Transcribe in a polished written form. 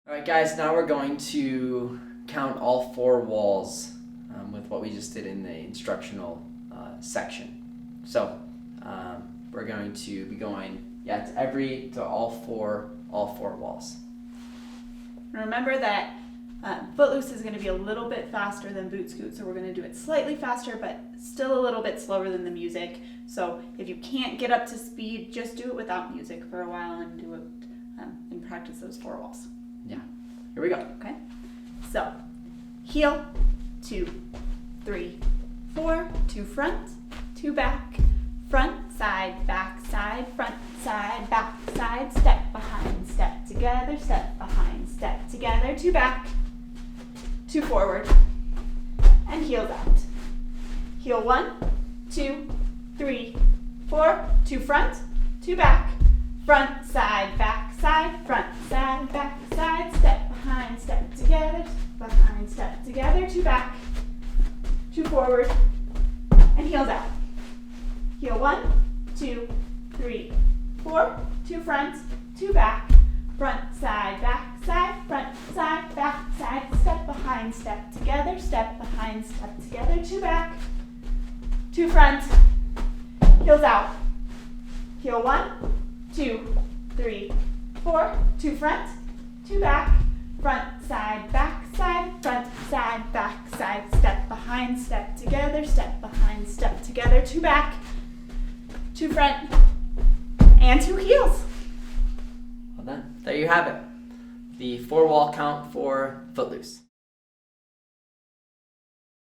All right, guys, now we're going to count all four walls with what we just did in the instructional section. So we're going to be going, to all four walls. Remember that Footloose is going to be a little bit faster than Boot Scoot, so we're going to do it slightly faster, but still a little bit slower than the music. So if you can't get up to speed, just do it without music for a while and do it and practice those four walls. Yeah, here we go. Okay, so heel, 2, 3, 4, 2 front, 2 back, front, side, back, side, front, side, back, side, step behind, step together, step behind, step together, 2 back, 2 forward, and heels out. Heel 1, 2, 3, 4, 2 front, 2 back, front, side, back, side, front, side, back, side, step behind, step together, behind, step together, 2 back, 2 forward, and heels out. Heel 1, 2, 3, 4, 2 front, 2 back, front, side, back, side, front, side, back, side, step behind, step together, step behind, step together, 2 back, 2 front, heels out. Heel 1, 2, 3, 4, 2 front, 2 back, front, side, back, side, front, side, back, side, step behind, step together, step behind, step together, 2 back, 2 front, and 2 heels. Well done. There you have it. The 4-wall count for Footloose.